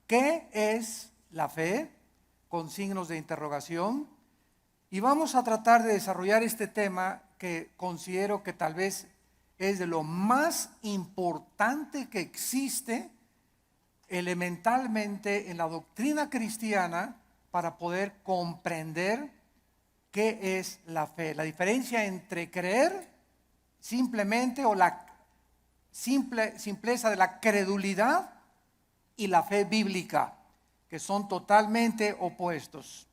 ¿Qué es la fe? Con signos de interrogación. Y vamos a tratar de desarrollar este tema que considero que tal vez es de lo más importante que existe elementalmente en la doctrina cristiana para poder comprender qué es la fe. La diferencia entre creer simplemente o la simpleza de la credulidad y la fe bíblica, que son totalmente opuestos.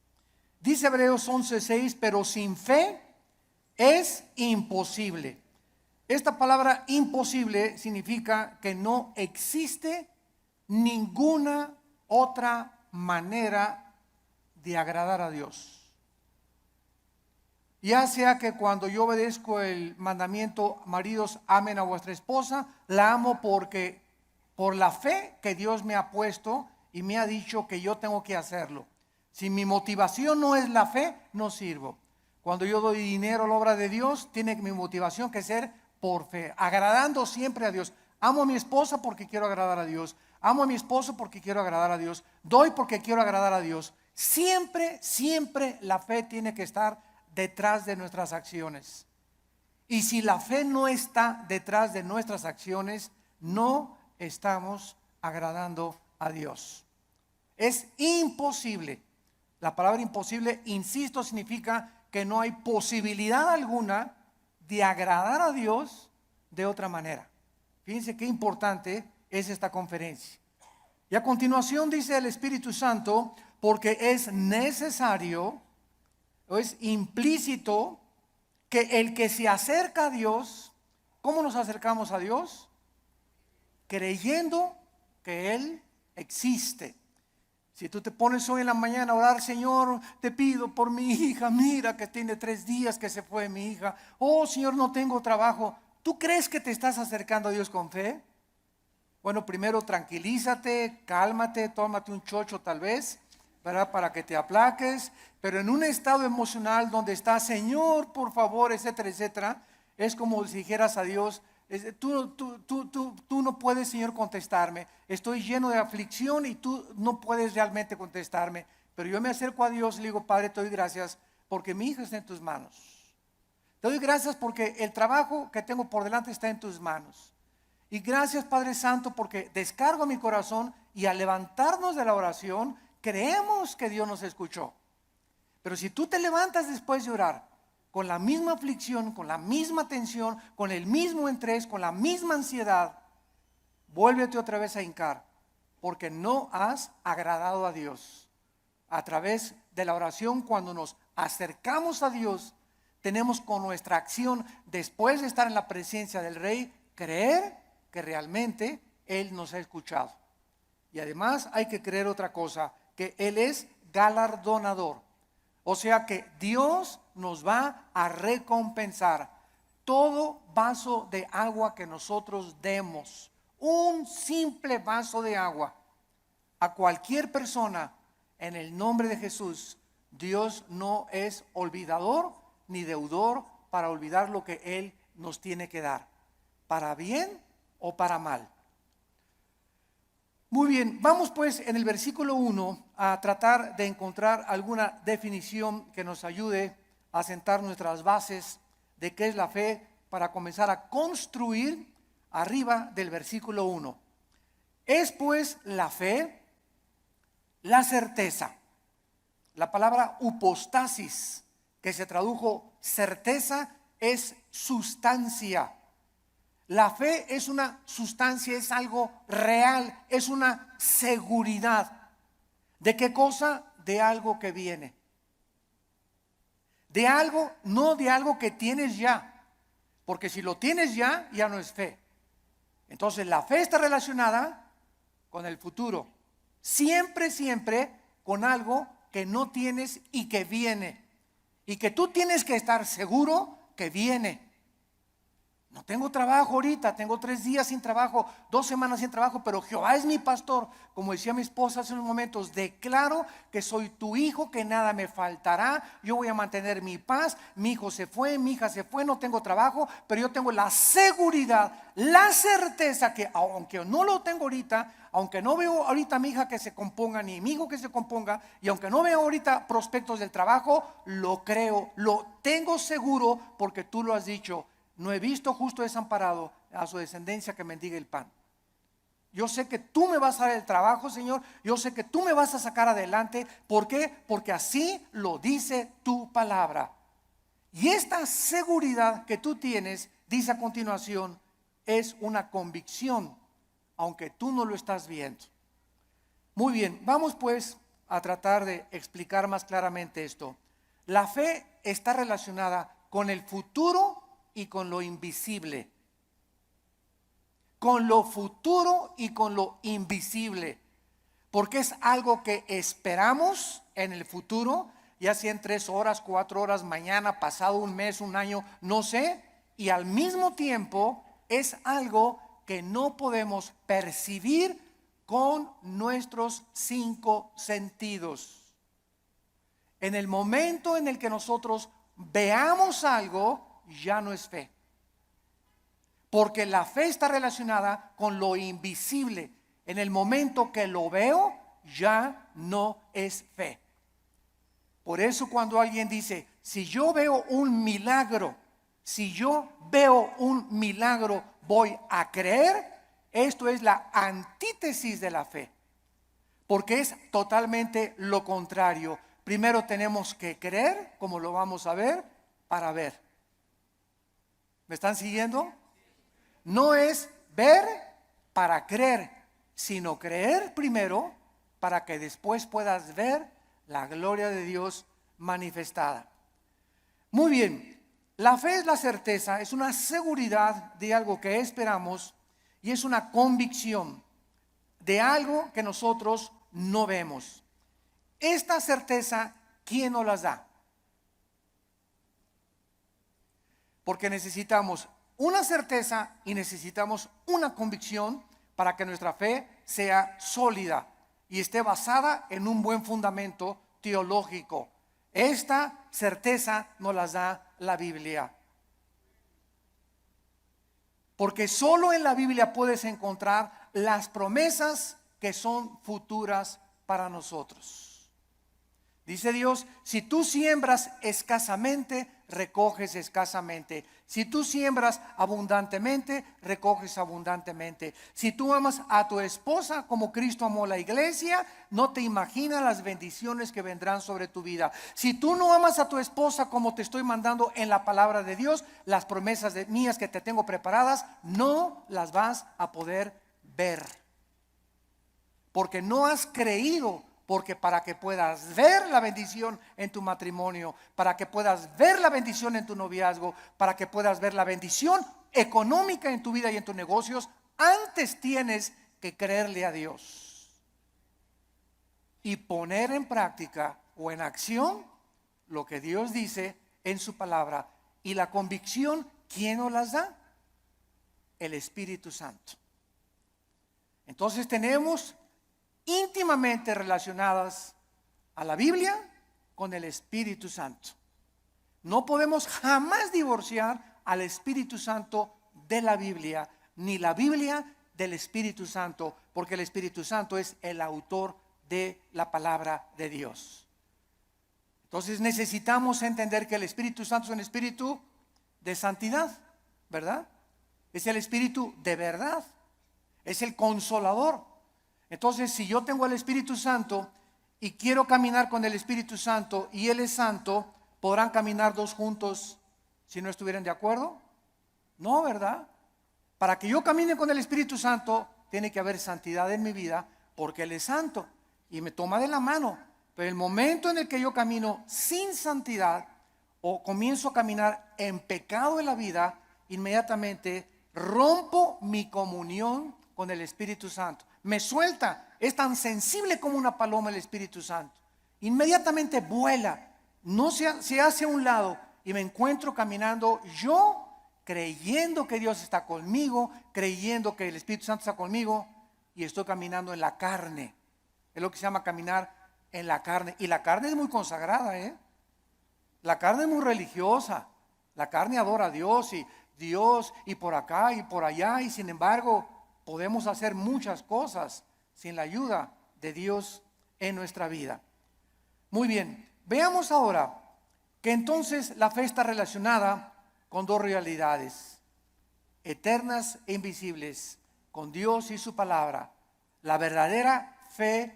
Dice Hebreos 11:6, pero sin fe es imposible. Esta palabra imposible significa que no existe ninguna otra manera de agradar a Dios. Ya sea que cuando yo obedezco el mandamiento, maridos, amen a vuestra esposa, la amo porque por la fe que Dios me ha puesto y me ha dicho que yo tengo que hacerlo. Si mi motivación no es la fe, no sirvo. Cuando yo doy dinero a la obra de Dios, tiene mi motivación que ser por fe, agradando siempre a Dios. Amo a mi esposa porque quiero agradar a Dios. Amo a mi esposo porque quiero agradar a Dios. Doy porque quiero agradar a Dios. Siempre, siempre la fe tiene que estar detrás de nuestras acciones. Y si la fe no está detrás de nuestras acciones, no estamos agradando a Dios. Es imposible. La palabra imposible, insisto, significa que no hay posibilidad alguna de agradar a Dios de otra manera. Fíjense qué importante es esta conferencia. Y a continuación dice el Espíritu Santo, porque es necesario o es implícito que el que se acerca a Dios, ¿cómo nos acercamos a Dios? Creyendo que Él existe. Si tú te pones hoy en la mañana a orar, Señor, te pido por mi hija, mira que tiene 3 días que se fue mi hija. Oh, Señor, no tengo trabajo. ¿Tú crees que te estás acercando a Dios con fe? Bueno, primero tranquilízate, cálmate, tómate un chocho tal vez, ¿verdad? Para que te aplaques. Pero en un estado emocional donde está, Señor, por favor, etcétera, etcétera, es como si dijeras a Dios, tú no puedes, Señor, contestarme. Estoy lleno de aflicción y tú no puedes realmente contestarme. Pero yo me acerco a Dios y le digo, Padre, te doy gracias porque mi hija está en tus manos. Te doy gracias porque el trabajo que tengo por delante está en tus manos. Y gracias, Padre Santo, porque descargo mi corazón y al levantarnos de la oración, creemos que Dios nos escuchó. Pero si tú te levantas después de orar con la misma aflicción, con la misma tensión, con el mismo estrés, con la misma ansiedad, vuélvete otra vez a hincar, porque no has agradado a Dios. A través de la oración, cuando nos acercamos a Dios, tenemos con nuestra acción, después de estar en la presencia del Rey, creer que realmente Él nos ha escuchado. Y además hay que creer otra cosa, que Él es galardonador. O sea que Dios nos va a recompensar todo vaso de agua que nosotros demos, un simple vaso de agua, a cualquier persona en el nombre de Jesús. Dios no es olvidador ni deudor para olvidar lo que Él nos tiene que dar, para bien o para mal. Muy bien, vamos pues en el versículo 1 a tratar de encontrar alguna definición que nos ayude a sentar nuestras bases de qué es la fe para comenzar a construir arriba del versículo 1. Es pues la fe la certeza. La palabra hypostasis, que se tradujo certeza, es sustancia. La fe es una sustancia, es algo real, es una seguridad. ¿De qué cosa? De algo que viene. De algo, no de algo que tienes ya. Porque si lo tienes ya, ya no es fe. Entonces la fe está relacionada con el futuro. Siempre, siempre con algo que no tienes y que viene. Y que tú tienes que estar seguro que viene. No tengo trabajo ahorita, tengo 3 días sin trabajo, 2 semanas sin trabajo, pero Jehová es mi pastor. Como decía mi esposa hace unos momentos, declaro que soy tu hijo, que nada me faltará. Yo voy a mantener mi paz. Mi hijo se fue, mi hija se fue, no tengo trabajo, pero yo tengo la seguridad, la certeza que aunque no lo tengo ahorita, aunque no veo ahorita a mi hija que se componga, ni mi hijo que se componga, y aunque no veo ahorita prospectos del trabajo, lo creo, lo tengo seguro porque tú lo has dicho. No he visto justo desamparado a su descendencia que mendigue el pan. Yo sé que tú me vas a dar el trabajo, Señor. Yo sé que tú me vas a sacar adelante. ¿Por qué? Porque así lo dice tu palabra. Y esta seguridad que tú tienes, dice a continuación, es una convicción, aunque tú no lo estás viendo. Muy bien, vamos pues a tratar de explicar más claramente esto. La fe está relacionada con el futuro y con lo invisible. Con lo futuro y con lo invisible. Porque es algo que esperamos en el futuro, ya sea en 3 horas, 4 horas, mañana, pasado un mes, un año, no sé. Y al mismo tiempo es algo que no podemos percibir con nuestros 5 sentidos. En el momento en el que nosotros veamos algo, ya no es fe. Porque la fe está relacionada con lo invisible. En el momento que lo veo, ya no es fe. Por eso cuando alguien dice, si yo veo un milagro, voy a creer, esto es la antítesis de la fe. Porque es totalmente lo contrario. Primero tenemos que creer, como lo vamos a ver, para ver. ¿Me están siguiendo? No es ver para creer, sino creer primero para que después puedas ver la gloria de Dios manifestada. Muy bien, la fe es la certeza, es una seguridad de algo que esperamos y es una convicción de algo que nosotros no vemos. Esta certeza, ¿quién nos las da? Porque necesitamos una certeza y necesitamos una convicción para que nuestra fe sea sólida y esté basada en un buen fundamento teológico. Esta certeza nos la da la Biblia. Porque solo en la Biblia puedes encontrar las promesas que son futuras para nosotros. Dice Dios, si tú siembras escasamente, recoges escasamente. Si tú siembras abundantemente, recoges abundantemente. Si tú amas a tu esposa como Cristo amó la iglesia, no te imaginas las bendiciones que vendrán sobre tu vida. Si tú no amas a tu esposa como te estoy mandando en la palabra de Dios, las promesas mías que te tengo preparadas, no las vas a poder ver. Porque no has creído. Porque para que puedas ver la bendición en tu matrimonio, para que puedas ver la bendición en tu noviazgo, para que puedas ver la bendición económica en tu vida y en tus negocios, antes tienes que creerle a Dios y poner en práctica o en acción lo que Dios dice en su palabra. Y la convicción, ¿quién nos las da? El Espíritu Santo. Entonces tenemos íntimamente relacionadas a la Biblia con el Espíritu Santo. No podemos jamás divorciar al Espíritu Santo de la Biblia, ni la Biblia del Espíritu Santo, porque el Espíritu Santo es el autor de la palabra de Dios. Entonces necesitamos entender que el Espíritu Santo es un espíritu de santidad, ¿verdad? Es el espíritu de verdad, es el consolador. Entonces, si yo tengo el Espíritu Santo y quiero caminar con el Espíritu Santo y Él es santo, ¿podrán caminar dos juntos si no estuvieran de acuerdo? No, ¿verdad? Para que yo camine con el Espíritu Santo, tiene que haber santidad en mi vida, porque Él es santo y me toma de la mano. Pero el momento en el que yo camino sin santidad o comienzo a caminar en pecado en la vida, inmediatamente rompo mi comunión con el Espíritu Santo. Me suelta, es tan sensible como una paloma el Espíritu Santo. Inmediatamente vuela, no se hace a un lado y me encuentro caminando yo creyendo que Dios está conmigo, creyendo que el Espíritu Santo está conmigo, y estoy caminando en la carne. Es lo que se llama caminar en la carne. Y la carne es muy consagrada, ¿eh? La carne es muy religiosa. La carne adora a Dios y por acá y por allá, y sin embargo podemos hacer muchas cosas sin la ayuda de Dios en nuestra vida. Muy bien, veamos ahora que entonces la fe está relacionada con dos realidades eternas e invisibles, con Dios y su palabra. La verdadera fe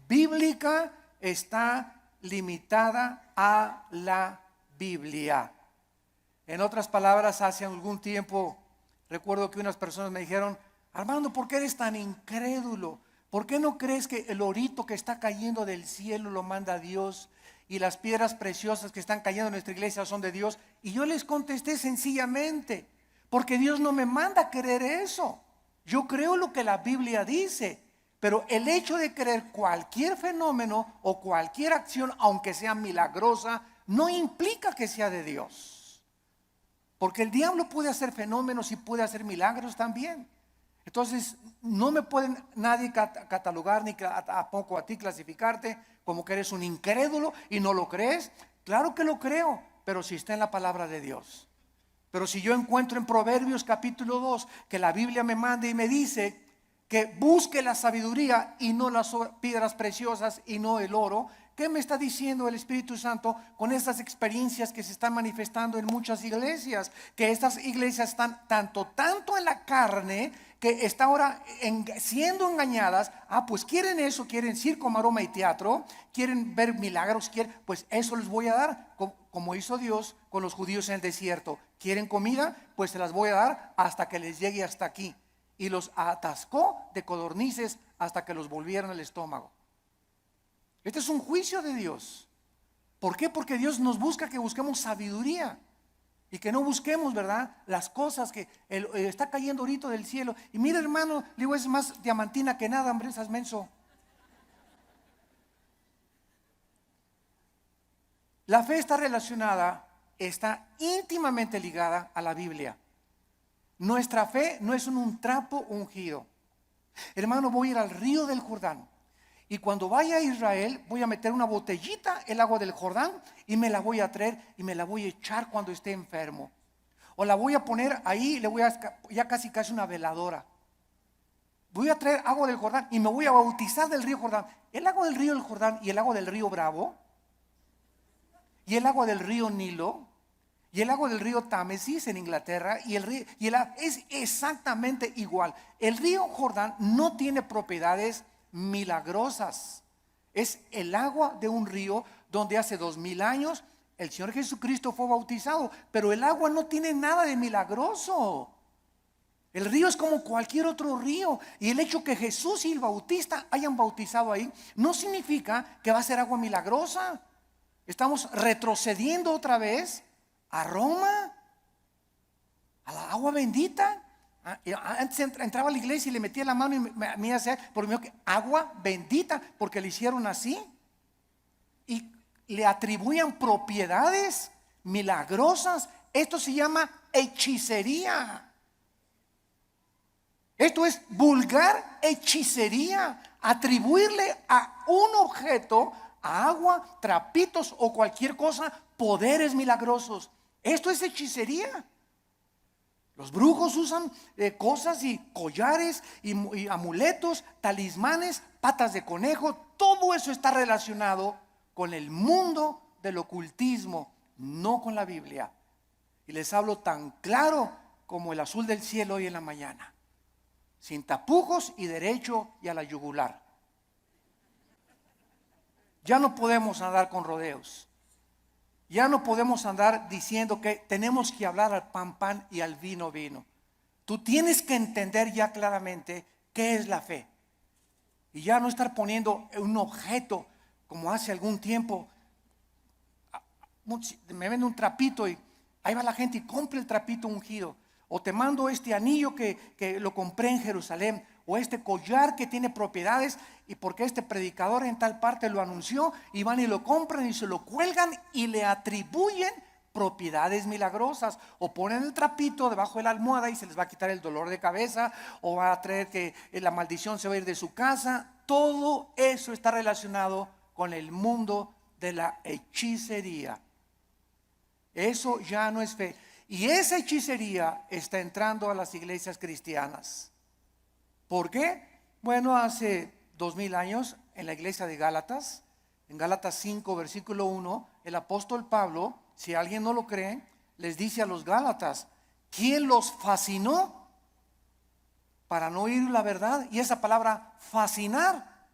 bíblica está limitada a la Biblia. En otras palabras, hace algún tiempo recuerdo que unas personas me dijeron: Armando, ¿por qué eres tan incrédulo? ¿Por qué no crees que el orito que está cayendo del cielo lo manda Dios y las piedras preciosas que están cayendo en nuestra iglesia son de Dios? Y yo les contesté sencillamente: porque Dios no me manda a creer eso. Yo creo lo que la Biblia dice, pero el hecho de creer cualquier fenómeno o cualquier acción, aunque sea milagrosa, no implica que sea de Dios. Porque el diablo puede hacer fenómenos y puede hacer milagros también. Entonces no me pueden nadie catalogar, ni tampoco a ti clasificarte como que eres un incrédulo y no lo crees. Claro que lo creo, pero si está en la palabra de Dios. Pero si yo encuentro en Proverbios capítulo 2 que la Biblia me manda y me dice que busque la sabiduría y no las piedras preciosas y no el oro, ¿qué me está diciendo el Espíritu Santo con estas experiencias que se están manifestando en muchas iglesias? Que estas iglesias están tanto en la carne, que está ahora siendo engañadas. Pues quieren eso, quieren circo, maroma y teatro, quieren ver milagros, pues eso les voy a dar, como hizo Dios con los judíos en el desierto. ¿Quieren comida? Pues se las voy a dar hasta que les llegue hasta aquí. Y los atascó de codornices hasta que los volvieron al estómago. Este es un juicio de Dios. ¿Por qué? Porque Dios nos busca que busquemos sabiduría y que no busquemos, ¿verdad?, las cosas que está cayendo ahorita del cielo. Y mira, hermano, le digo, es más diamantina que nada, hombre, esas menso. La fe está relacionada, está íntimamente ligada a la Biblia. Nuestra fe no es un trapo ungido. Hermano, voy a ir al río del Jordán. Y cuando vaya a Israel, voy a meter una botellita, el agua del Jordán, y me la voy a traer y me la voy a echar cuando esté enfermo. O la voy a poner ahí, le voy a ya casi una veladora. Voy a traer agua del Jordán y me voy a bautizar del río Jordán. El agua del río del Jordán y el agua del río Bravo, y el agua del río Nilo, y el agua del río Támesis en Inglaterra, es exactamente igual. El río Jordán no tiene propiedades milagrosas. Es el agua de un río donde hace 2000 años el Señor Jesucristo fue bautizado, pero el agua no tiene nada de milagroso. El río es como cualquier otro río, y el hecho que Jesús y el Bautista hayan bautizado ahí no significa que va a ser agua milagrosa. Estamos retrocediendo otra vez a Roma, a la agua bendita. Antes entraba a la iglesia y le metía la mano y me hacía por mí que agua bendita, porque le hicieron así y le atribuían propiedades milagrosas. Esto se llama hechicería. Esto es vulgar hechicería, atribuirle a un objeto, a agua, trapitos o cualquier cosa, poderes milagrosos. Esto es hechicería. Los brujos usan cosas y collares y amuletos, talismanes, patas de conejo. Todo eso está relacionado con el mundo del ocultismo, no con la Biblia. Y les hablo tan claro como el azul del cielo hoy en la mañana, sin tapujos y derecho y a la yugular. Ya no podemos andar con rodeos. Ya no podemos andar diciendo que tenemos que hablar al pan, pan y al vino, vino. Tú tienes que entender ya claramente qué es la fe. Y ya no estar poniendo un objeto como hace algún tiempo. Me vende un trapito y ahí va la gente y compra el trapito ungido. O te mando este anillo que lo compré en Jerusalén. O este collar que tiene propiedades y porque este predicador en tal parte lo anunció, y van y lo compran y se lo cuelgan y le atribuyen propiedades milagrosas, o ponen el trapito debajo de la almohada y se les va a quitar el dolor de cabeza, o va a traer que la maldición se va a ir de su casa. Todo eso está relacionado con el mundo de la hechicería. Eso ya no es fe. Y esa hechicería está entrando a las iglesias cristianas. ¿Por qué? Bueno, hace 2000 años en la iglesia de Gálatas, en Gálatas 5, versículo 1, el apóstol Pablo, si alguien no lo cree, les dice a los Gálatas: ¿quién los fascinó para no oír la verdad? Y esa palabra fascinar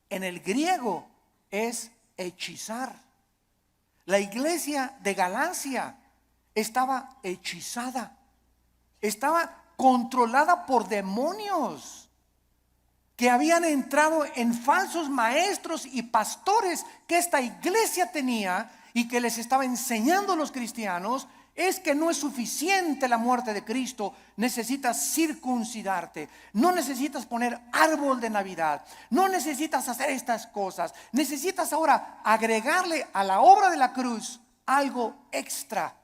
en el griego es hechizar. La iglesia de Galacia estaba hechizada, estaba controlada por demonios que habían entrado en falsos maestros y pastores que esta iglesia tenía, y que les estaba enseñando a los cristianos: es que no es suficiente la muerte de Cristo, necesitas circuncidarte, no necesitas poner árbol de Navidad, no necesitas hacer estas cosas, necesitas ahora agregarle a la obra de la cruz algo extra.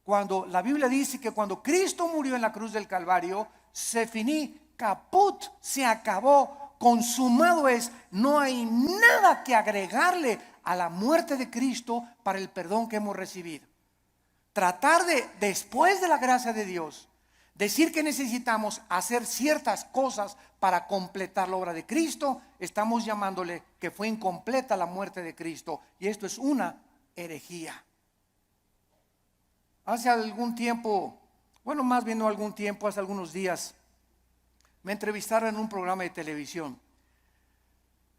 Cuando la Biblia dice que cuando Cristo murió en la cruz del Calvario, se finí, caput, se acabó, consumado es. No hay nada que agregarle a la muerte de Cristo para el perdón que hemos recibido. Tratar de, después de la gracia de Dios, decir que necesitamos hacer ciertas cosas para completar la obra de Cristo, estamos llamándole que fue incompleta la muerte de Cristo, y esto es una herejía. Hace algún tiempo, bueno, más bien no algún tiempo, hace algunos días, me entrevistaron en un programa de televisión.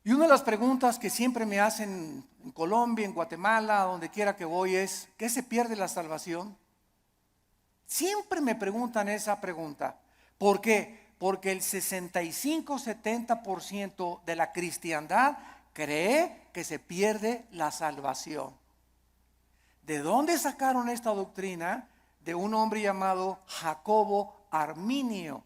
Y una de las preguntas que siempre me hacen en Colombia, en Guatemala, donde quiera que voy, es: ¿qué se pierde la salvación? Siempre me preguntan esa pregunta. ¿Por qué? Porque el 65-70% de la cristiandad cree que se pierde la salvación. ¿De dónde sacaron esta doctrina? De un hombre llamado Jacobo Arminio,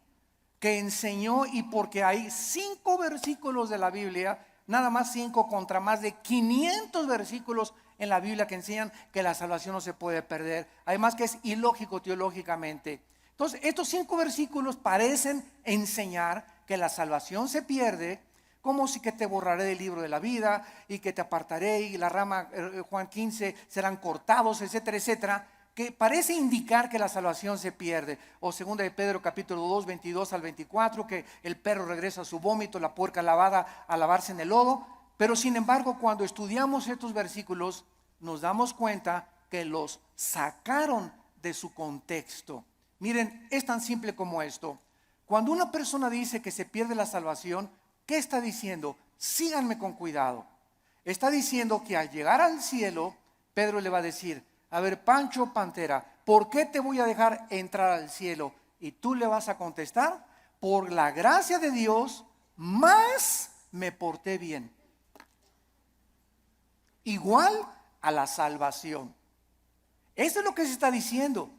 que enseñó, y porque hay 5 versículos de la Biblia, nada más 5 contra más de 500 versículos en la Biblia que enseñan que la salvación no se puede perder, además que es ilógico teológicamente. Entonces estos 5 versículos parecen enseñar que la salvación se pierde, como si que te borraré del libro de la vida y que te apartaré y la rama, Juan 15, serán cortados, etcétera, etcétera, que parece indicar que la salvación se pierde. O segunda de Pedro capítulo 2, 22 al 24, que el perro regresa a su vómito, la puerca lavada a lavarse en el lodo. Pero sin embargo, cuando estudiamos estos versículos, nos damos cuenta que los sacaron de su contexto. Miren, es tan simple como esto. Cuando una persona dice que se pierde la salvación, ¿qué está diciendo? Síganme con cuidado. Está diciendo que al llegar al cielo, Pedro le va a decir: a ver, Pancho Pantera, ¿por qué te voy a dejar entrar al cielo? Y tú le vas a contestar: por la gracia de Dios, más me porté bien. Igual a la salvación. Eso es lo que se está diciendo.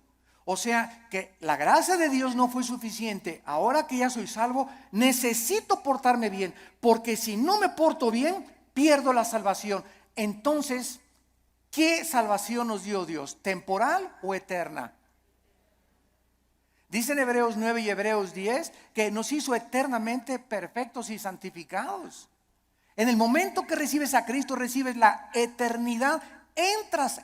O sea, que la gracia de Dios no fue suficiente. Ahora que ya soy salvo, necesito portarme bien, porque si no me porto bien, pierdo la salvación. Entonces, ¿qué salvación nos dio Dios? ¿Temporal o eterna? Dicen Hebreos 9 y Hebreos 10 que nos hizo eternamente perfectos y santificados. En el momento que recibes a Cristo, recibes la eternidad.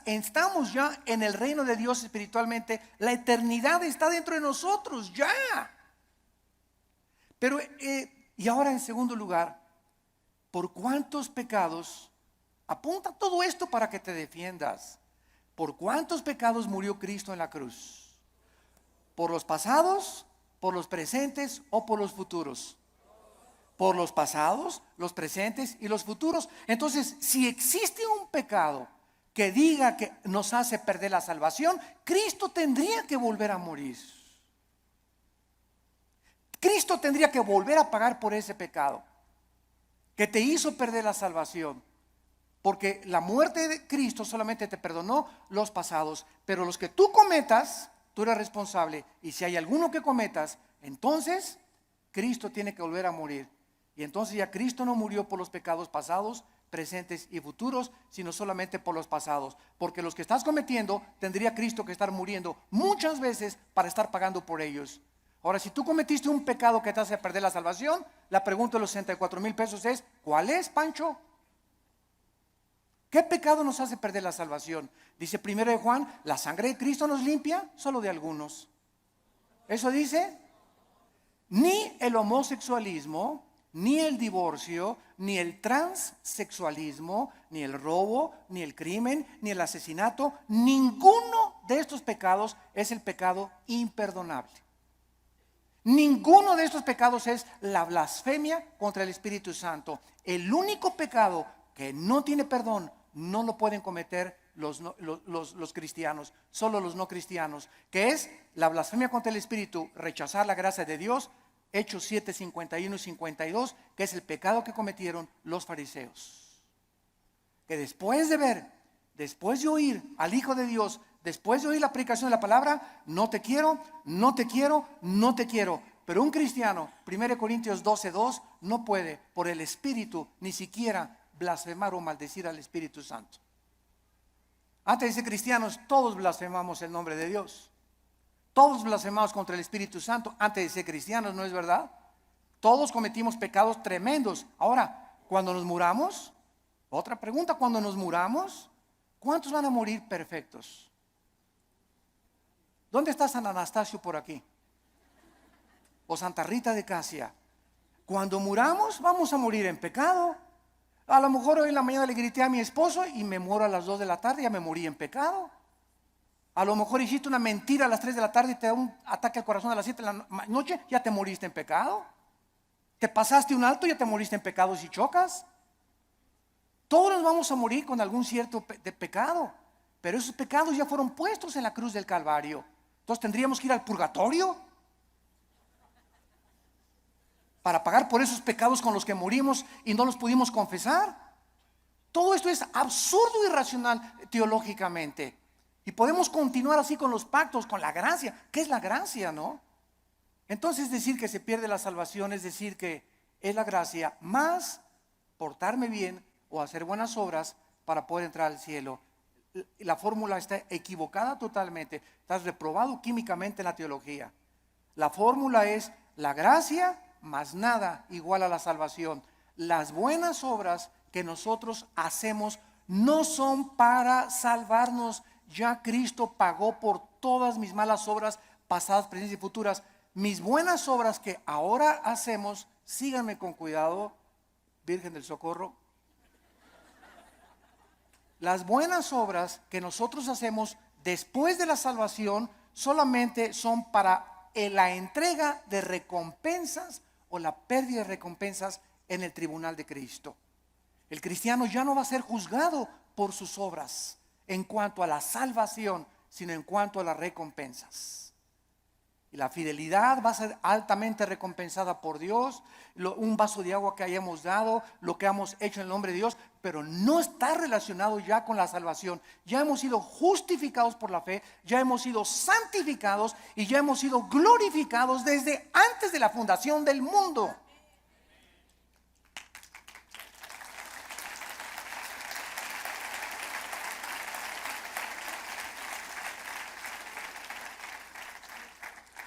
Estamos ya en el reino de Dios espiritualmente. La eternidad está dentro de nosotros ya. Pero, y ahora en segundo lugar, ¿por cuántos pecados? Apunta todo esto para que te defiendas. ¿Por cuántos pecados murió Cristo en la cruz? ¿Por los pasados, por los presentes o por los futuros? Por los pasados, los presentes y los futuros. Entonces, si existe un pecado que diga que nos hace perder la salvación, Cristo tendría que volver a morir. Cristo tendría que volver a pagar por ese pecado que te hizo perder la salvación. Porque la muerte de Cristo solamente te perdonó los pasados, pero los que tú cometas, tú eres responsable. Y si hay alguno que cometas, entonces Cristo tiene que volver a morir. Y entonces ya Cristo no murió por los pecados pasados, presentes y futuros, sino solamente por los pasados. Porque los que estás cometiendo, tendría Cristo que estar muriendo muchas veces para estar pagando por ellos. Ahora, si tú cometiste un pecado que te hace perder la salvación, la pregunta de los 64,000 pesos es, ¿cuál es, Pancho? ¿Qué pecado nos hace perder la salvación? Dice 1 de Juan, la sangre de Cristo nos limpia solo de algunos. Eso dice, ni el homosexualismo, ni el divorcio, ni el transexualismo, ni el robo, ni el crimen, ni el asesinato, ninguno de estos pecados es el pecado imperdonable. Ninguno de estos pecados es la blasfemia contra el Espíritu Santo. El único pecado que no tiene perdón no lo pueden cometer los cristianos, solo los no cristianos, que es la blasfemia contra el Espíritu, rechazar la gracia de Dios. Hechos 7, 51 y 52, que es el pecado que cometieron los fariseos. Que después de ver, después de oír al Hijo de Dios, después de oír la predicación de la palabra, no te quiero, no te quiero, no te quiero. Pero un cristiano, 1 Corintios 12:2, no puede por el Espíritu ni siquiera blasfemar o maldecir al Espíritu Santo. Antes de ser cristianos, todos blasfemamos el nombre de Dios. Todos blasfemamos contra el Espíritu Santo antes de ser cristianos, ¿no es verdad? Todos cometimos pecados tremendos. Ahora, cuando nos muramos, otra pregunta, cuando nos muramos, ¿cuántos van a morir perfectos? ¿Dónde está San Anastasio por aquí? O Santa Rita de Casia. Cuando muramos, vamos a morir en pecado. A lo mejor hoy en la mañana le grité a mi esposo y me muero a las 2 de la tarde, ya me morí en pecado. A lo mejor hiciste una mentira a las 3 de la tarde y te da un ataque al corazón a las 7 de la noche, ya te moriste en pecado. Te pasaste un alto, ya te moriste en pecado si chocas. Todos nos vamos a morir con algún cierto de pecado, pero esos pecados ya fueron puestos en la cruz del Calvario. Entonces tendríamos que ir al purgatorio para pagar por esos pecados con los que morimos y no los pudimos confesar. Todo esto es absurdo y irracional teológicamente. Y podemos continuar así con los pactos, con la gracia. ¿Qué es la gracia, no? Entonces decir que se pierde la salvación es decir que es la gracia más portarme bien o hacer buenas obras para poder entrar al cielo. La fórmula está equivocada totalmente. Estás reprobado químicamente en la teología. La fórmula es la gracia más nada igual a la salvación. Las buenas obras que nosotros hacemos no son para salvarnos. Ya Cristo pagó por todas mis malas obras pasadas, presentes y futuras. Mis buenas obras que ahora hacemos, síganme con cuidado, Virgen del Socorro. Las buenas obras que nosotros hacemos después de la salvación solamente son para la entrega de recompensas o la pérdida de recompensas en el tribunal de Cristo. El cristiano ya no va a ser juzgado por sus obras en cuanto a la salvación, sino en cuanto a las recompensas. Y la fidelidad va a ser altamente recompensada por Dios. Un vaso de agua que hayamos dado, lo que hemos hecho en el nombre de Dios, pero no está relacionado ya con la salvación. Ya hemos sido justificados por la fe, ya hemos sido santificados y ya hemos sido glorificados desde antes de la fundación del mundo.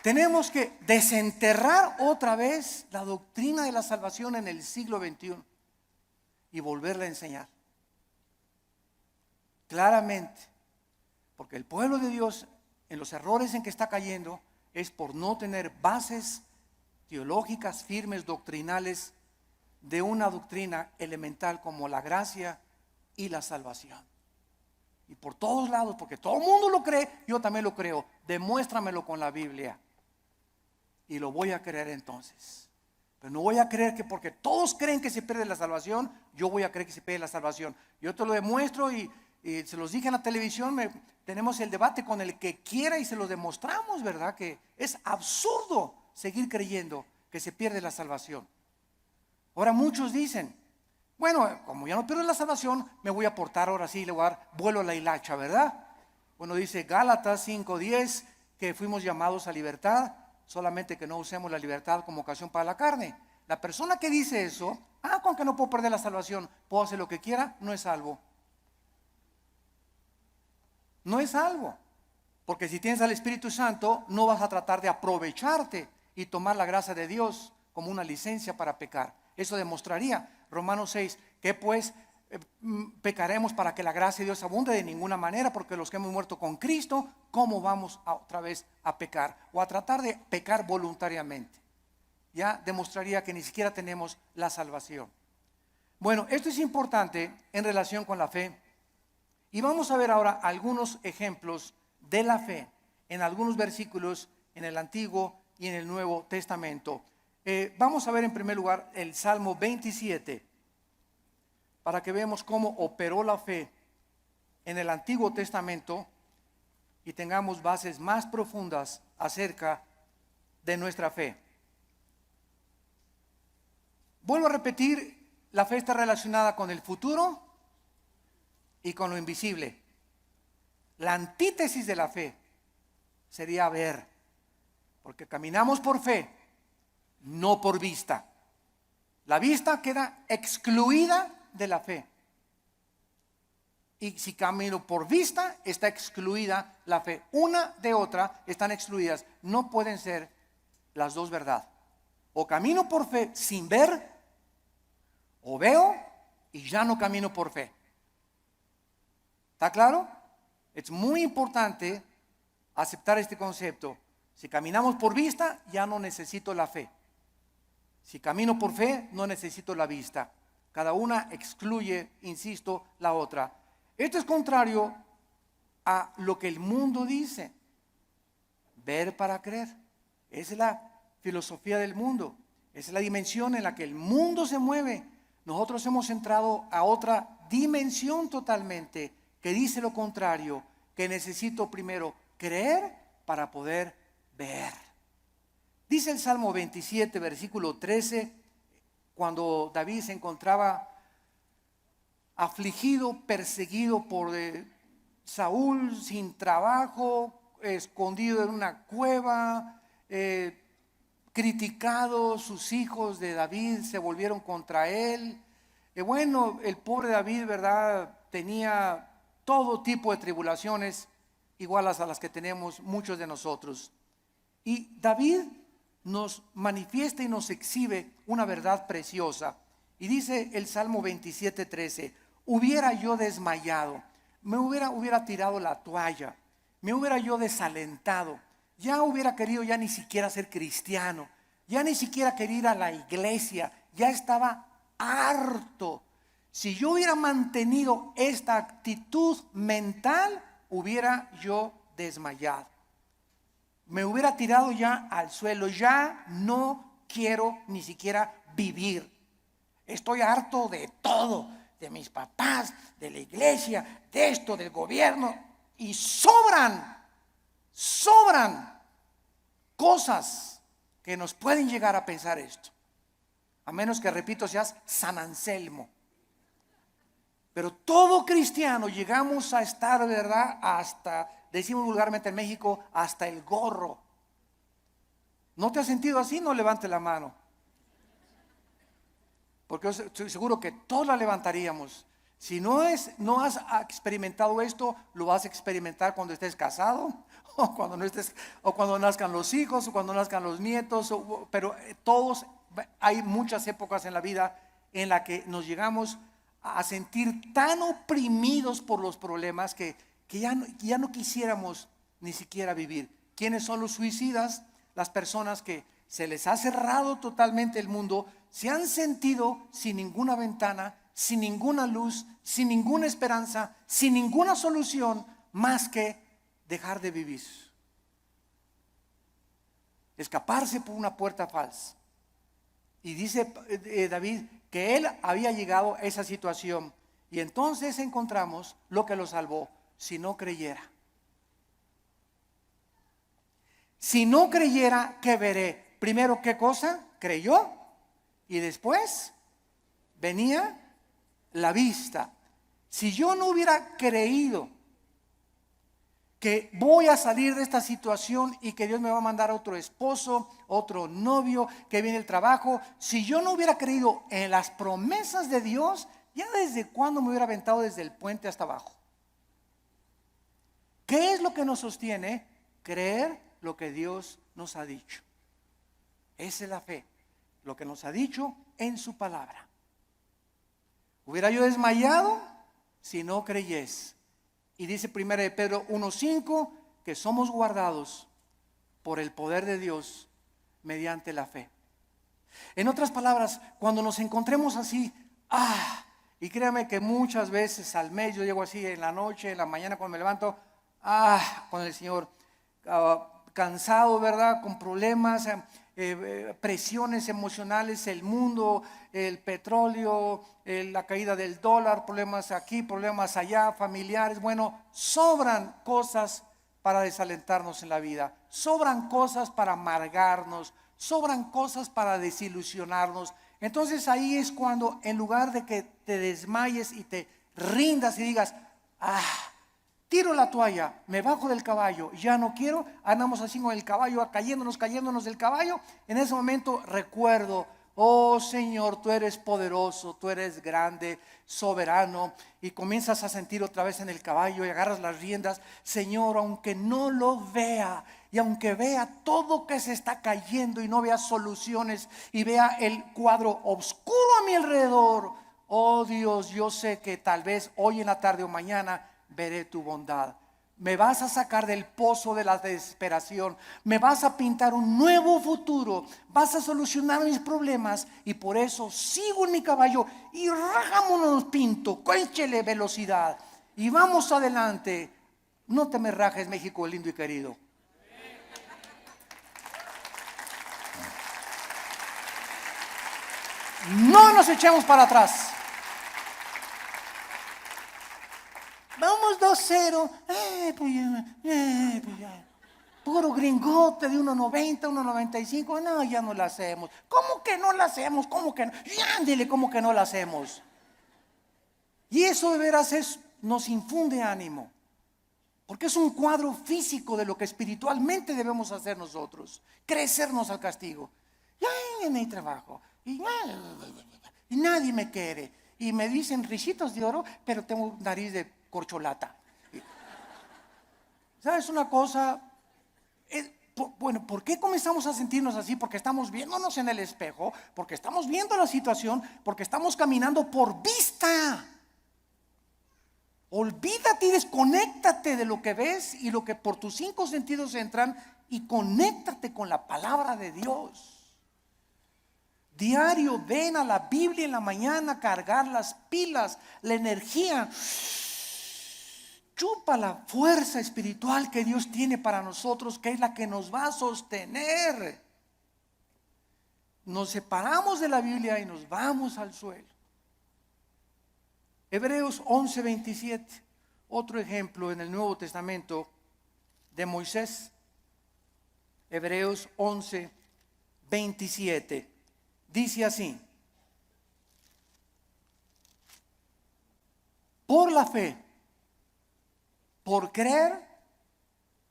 Tenemos que desenterrar otra vez la doctrina de la salvación en el siglo XXI y volverla a enseñar claramente, porque el pueblo de Dios en los errores en que está cayendo es por no tener bases teológicas firmes, doctrinales, de una doctrina elemental como la gracia y la salvación. Y por todos lados, porque todo el mundo lo cree, yo también lo creo. Demuéstramelo con la Biblia y lo voy a creer entonces. Pero no voy a creer que porque todos creen que se pierde la salvación, yo voy a creer que se pierde la salvación. Yo te lo demuestro y se los dije en la televisión, tenemos el debate con el que quiera y se lo demostramos, ¿verdad? Que es absurdo seguir creyendo que se pierde la salvación. Ahora muchos dicen, bueno, como ya no pierdo la salvación, me voy a portar ahora sí, le voy a dar vuelo a la hilacha, ¿verdad? Bueno, dice Gálatas 5:10 que fuimos llamados a libertad, solamente que no usemos la libertad como ocasión para la carne. La persona que dice eso, con que no puedo perder la salvación, puedo hacer lo que quiera, no es salvo. No es salvo. Porque si tienes al Espíritu Santo, no vas a tratar de aprovecharte y tomar la gracia de Dios como una licencia para pecar. Eso demostraría, Romanos 6, que pues pecaremos para que la gracia de Dios abunde. De ninguna manera, porque los que hemos muerto con Cristo, ¿cómo vamos otra vez a pecar? O a tratar de pecar voluntariamente. Ya demostraría que ni siquiera tenemos la salvación. Bueno, esto es importante en relación con la fe. Y vamos a ver ahora algunos ejemplos de la fe en algunos versículos en el Antiguo y en el Nuevo Testamento. Vamos a ver en primer lugar el Salmo 27, para que veamos cómo operó la fe en el Antiguo Testamento y tengamos bases más profundas acerca de nuestra fe. Vuelvo a repetir, la fe está relacionada con el futuro y con lo invisible. La antítesis de la fe sería ver, porque caminamos por fe, no por vista. La vista queda excluida de la fe. Y si camino por vista, está excluida la fe. Una de otra están excluidas. No pueden ser las dos verdad. O camino por fe sin ver, o veo y ya no camino por fe. ¿Está claro? Es muy importante aceptar este concepto. Si caminamos por vista, ya no necesito la fe. Si camino por fe, no necesito la vista. Cada una excluye, insisto, la otra. Esto es contrario a lo que el mundo dice. Ver para creer. Esa es la filosofía del mundo. Esa es la dimensión en la que el mundo se mueve. Nosotros hemos entrado a otra dimensión totalmente, que dice lo contrario, que necesito primero creer para poder ver. Dice el Salmo 27, versículo 13, cuando David se encontraba afligido, perseguido por Saúl, sin trabajo, escondido en una cueva, criticado, sus hijos de David se volvieron contra él. Bueno, el pobre David, ¿verdad?, tenía todo tipo de tribulaciones iguales a las que tenemos muchos de nosotros. Y David nos manifiesta y nos exhibe una verdad preciosa. Y dice el Salmo 27:13, hubiera yo desmayado, me hubiera tirado la toalla, me hubiera yo desalentado, ya hubiera querido ya ni siquiera ser cristiano, ya ni siquiera quería ir a la iglesia, ya estaba harto. Si yo hubiera mantenido esta actitud mental, hubiera yo desmayado. Me hubiera tirado ya al suelo, ya no quiero ni siquiera vivir. Estoy harto de todo, de mis papás, de la iglesia, de esto, del gobierno. Y sobran cosas que nos pueden llegar a pensar esto. A menos que, repito, seas San Anselmo. Pero todo cristiano llegamos a estar, ¿verdad?, hasta, decimos vulgarmente en México, hasta el gorro. ¿No te has sentido así? No levante la mano. Porque yo estoy seguro que todos la levantaríamos. Si no has experimentado esto, lo vas a experimentar cuando estés casado, o cuando no estés, o cuando nazcan los hijos, o cuando nazcan los nietos. Pero todos, hay muchas épocas en la vida en la que nos llegamos a sentir tan oprimidos por los problemas que ya no quisiéramos ni siquiera vivir. ¿Quiénes son los suicidas? Las personas que se les ha cerrado totalmente el mundo, se han sentido sin ninguna ventana, sin ninguna luz, sin ninguna esperanza, sin ninguna solución más que dejar de vivir. Escaparse por una puerta falsa. Y dice David que él había llegado a esa situación. Y entonces encontramos lo que lo salvó: si no creyera. Si no creyera, ¿qué veré? Primero, ¿qué cosa? Creyó. Y después venía la vista. Si yo no hubiera creído que voy a salir de esta situación y que Dios me va a mandar otro esposo, otro novio, que viene el trabajo. Si yo no hubiera creído en las promesas de Dios, ya desde cuándo me hubiera aventado desde el puente hasta abajo. ¿Qué es lo que nos sostiene? Creer lo que Dios nos ha dicho. Esa es la fe, lo que nos ha dicho en su palabra. Hubiera yo desmayado si no creyese. Y dice 1 de Pedro 1:5 que somos guardados por el poder de Dios mediante la fe. En otras palabras, cuando nos encontremos así, y créame que muchas veces al mes yo llego así en la noche, en la mañana cuando me levanto, con el Señor, cansado, ¿verdad? Con problemas, presiones emocionales, el mundo, el petróleo, la caída del dólar, problemas aquí, problemas allá, familiares. Bueno, sobran cosas para desalentarnos en la vida, sobran cosas para amargarnos, sobran cosas para desilusionarnos. Entonces ahí es cuando, en lugar de que te desmayes y te rindas y digas, tiro la toalla, me bajo del caballo, ya no quiero, andamos así con el caballo, cayéndonos del caballo. En ese momento recuerdo, oh Señor, tú eres poderoso, tú eres grande, soberano, y comienzas a sentir otra vez en el caballo y agarras las riendas. Señor, aunque no lo vea, y aunque vea todo que se está cayendo y no vea soluciones y vea el cuadro oscuro a mi alrededor, oh Dios, yo sé que tal vez hoy en la tarde o mañana veré tu bondad. Me vas a sacar del pozo de la desesperación, me vas a pintar un nuevo futuro, vas a solucionar mis problemas, y por eso sigo en mi caballo y rajámonos pinto, échele velocidad y vamos adelante. No te me rajes, México lindo y querido. No nos echemos para atrás. Vamos 2-0. Pues ya. Puro gringote de 1.90, 1.95. No, ya no la hacemos. ¿Cómo que no la hacemos? ¿Cómo que no? Ya, ándele, ¿cómo que no la hacemos? Y eso de veras nos infunde ánimo, porque es un cuadro físico de lo que espiritualmente debemos hacer nosotros. Crecernos al castigo. Ya no hay trabajo. Y nadie me quiere. Y me dicen risitos de oro, pero tengo nariz de corcholata. ¿Sabes una cosa? Bueno, ¿por qué comenzamos a sentirnos así? Porque estamos viéndonos en el espejo, porque estamos viendo la situación, porque estamos caminando por vista. Olvídate y desconéctate de lo que ves y lo que por tus 5 sentidos entran, y conéctate con la palabra de Dios. Diario ven a la Biblia en la mañana, cargar las pilas, la energía. Chupa la fuerza espiritual que Dios tiene para nosotros, que es la que nos va a sostener. Nos separamos de la Biblia y nos vamos al suelo. Hebreos 11:27, otro ejemplo en el Nuevo Testamento de Moisés. Hebreos 11:27 dice así: por la fe, por creer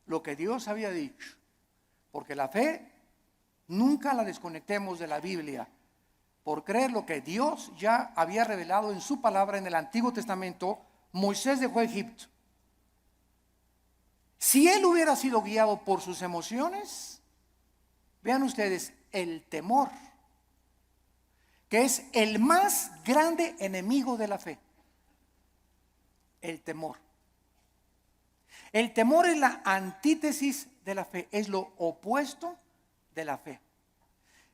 lo que Dios había dicho, porque la fe nunca la desconectemos de la Biblia. Por creer lo que Dios ya había revelado en su palabra en el Antiguo Testamento, Moisés dejó Egipto. Si él hubiera sido guiado por sus emociones, vean ustedes, el temor, que es el más grande enemigo de la fe. El temor. El temor es la antítesis de la fe, es lo opuesto de la fe.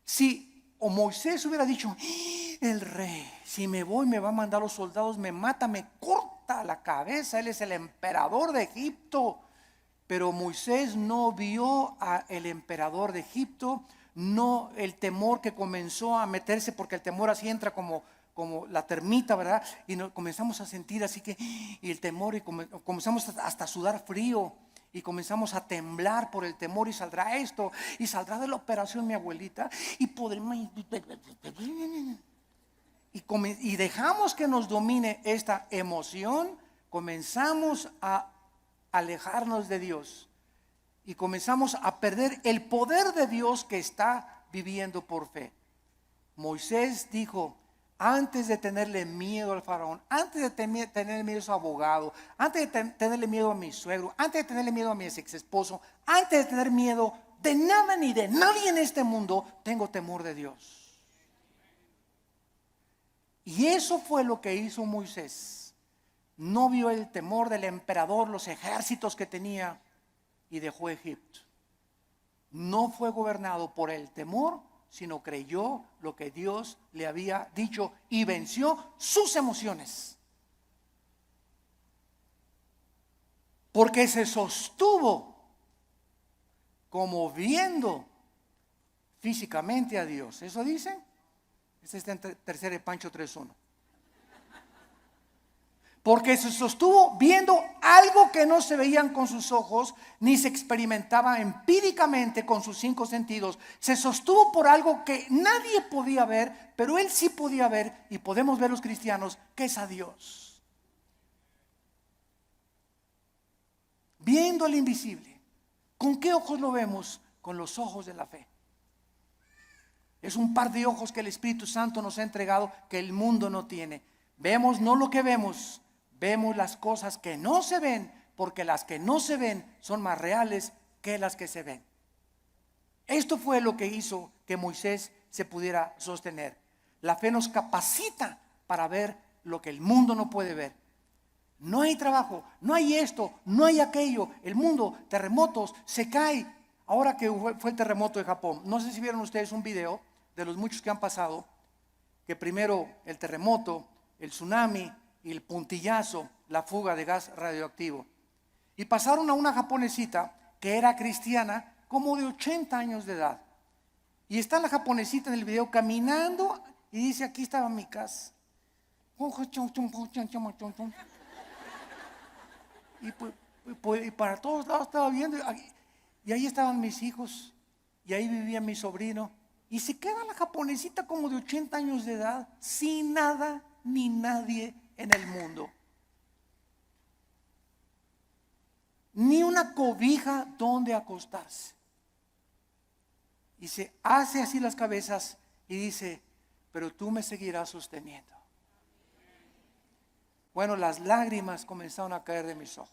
Si Moisés hubiera dicho, el rey, si me voy me va a mandar los soldados, me mata, me corta la cabeza, él es el emperador de Egipto. Pero Moisés no vio al emperador de Egipto, no el temor que comenzó a meterse, porque el temor así entra como la termita, ¿verdad? Y comenzamos a sentir así que, y el temor, y comenzamos hasta a sudar frío, y comenzamos a temblar por el temor, y saldrá esto, y saldrá de la operación mi abuelita, y podremos, y dejamos que nos domine esta emoción, comenzamos a alejarnos de Dios y comenzamos a perder el poder de Dios que está viviendo por fe. Moisés dijo, antes de tenerle miedo al faraón, antes de tener miedo a su abogado, antes de tenerle miedo a mi suegro, antes de tenerle miedo a mi ex esposo, antes de tener miedo de nada ni de nadie en este mundo, tengo temor de Dios. Y eso fue lo que hizo Moisés. No vio el temor del emperador, los ejércitos que tenía, y dejó Egipto. No fue gobernado por el temor, sino creyó lo que Dios le había dicho y venció sus emociones. Porque se sostuvo como viendo físicamente a Dios. ¿Eso dice? Este está en tercera de Pancho 3:1. Porque se sostuvo viendo algo que no se veían con sus ojos, ni se experimentaba empíricamente con sus 5 sentidos. Se sostuvo por algo que nadie podía ver, pero él sí podía ver, y podemos ver los cristianos, que es a Dios. Viendo al invisible. ¿Con qué ojos lo vemos? Con los ojos de la fe. Es un par de ojos que el Espíritu Santo nos ha entregado que el mundo no tiene. Vemos no lo que vemos, vemos las cosas que no se ven, porque las que no se ven son más reales que las que se ven. Esto fue lo que hizo que Moisés se pudiera sostener. La fe nos capacita para ver lo que el mundo no puede ver. No hay trabajo, no hay esto, no hay aquello. El mundo, terremotos, se cae. Ahora que fue el terremoto de Japón, no sé si vieron ustedes un video de los muchos que han pasado, que primero el terremoto, el tsunami y el puntillazo, la fuga de gas radioactivo. Y pasaron a una japonesita que era cristiana, como de 80 años de edad. Y está la japonesita en el video caminando y dice, aquí estaba mi casa. Y para todos lados estaba viendo, y ahí estaban mis hijos, y ahí vivía mi sobrino. Y se queda la japonesita como de 80 años de edad, sin nada ni nadie en el mundo. Ni una cobija donde acostarse. Y se hace así las cabezas y dice, pero tú me seguirás sosteniendo. Bueno, las lágrimas comenzaron a caer de mis ojos.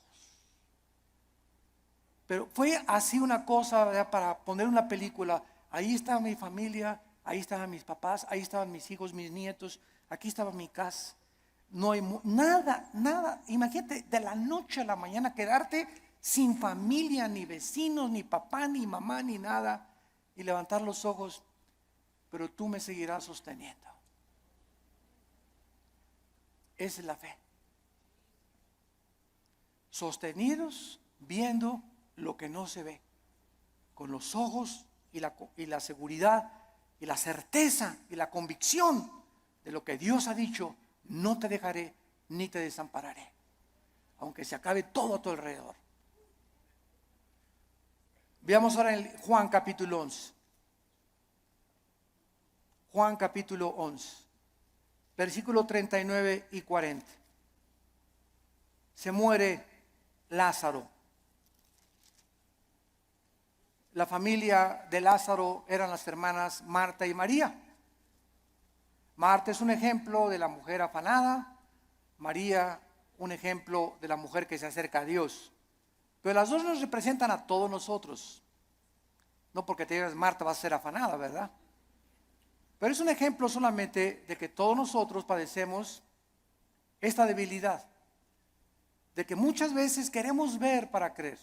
Pero fue así una cosa, ¿verdad? Para poner una película. Ahí estaba mi familia, ahí estaban mis papás, ahí estaban mis hijos, mis nietos, aquí estaba mi casa. No hay nada. Imagínate, de la noche a la mañana quedarte sin familia, ni vecinos, ni papá, ni mamá, ni nada, y levantar los ojos, pero tú me seguirás sosteniendo. Esa es la fe. Sostenidos viendo lo que no se ve, con los ojos y la seguridad y la certeza y la convicción de lo que Dios ha dicho: no te dejaré ni te desampararé, aunque se acabe todo a tu alrededor. Veamos ahora en Juan capítulo 11. Juan capítulo 11, versículo 39 y 40. Se muere Lázaro. La familia de Lázaro eran las hermanas Marta y María. Marta es un ejemplo de la mujer afanada, María un ejemplo de la mujer que se acerca a Dios. Pero las dos nos representan a todos nosotros. No porque te digas Marta va a ser afanada, ¿verdad? Pero es un ejemplo solamente de que todos nosotros padecemos esta debilidad, de que muchas veces queremos ver para creer,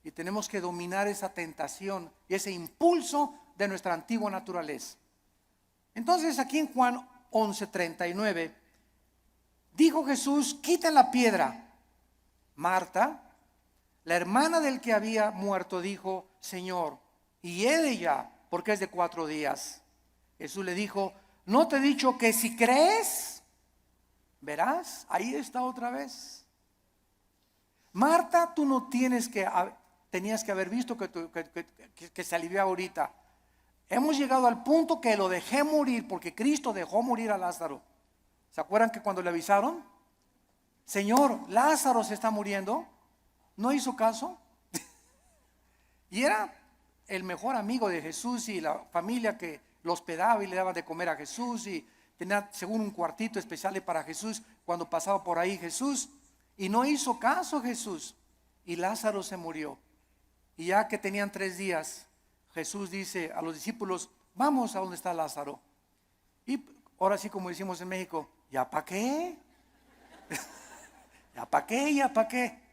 y tenemos que dominar esa tentación y ese impulso de nuestra antigua naturaleza. Entonces aquí en Juan 11:39 dijo Jesús: quiten la piedra. Marta, la hermana del que había muerto, dijo: Señor, y he ya, porque es de 4 días. Jesús le dijo: ¿no te he dicho que si crees, verás? Ahí está otra vez. Marta, tú no tenías que haber visto que se alivió ahorita. Hemos llegado al punto que lo dejé morir, porque Cristo dejó morir a Lázaro. ¿Se acuerdan que cuando le avisaron? Señor, Lázaro se está muriendo? No hizo caso. Y era el mejor amigo de Jesús y la familia que lo hospedaba y le daba de comer a Jesús, y tenía según un cuartito especial para Jesús cuando pasaba por ahí Jesús. Y no hizo caso Jesús, y Lázaro se murió. Y ya que tenían 3 días, Jesús dice a los discípulos: vamos a donde está Lázaro. Y ahora sí, como decimos en México, ¿ya para qué? ¿Ya para qué? ¿Ya para qué?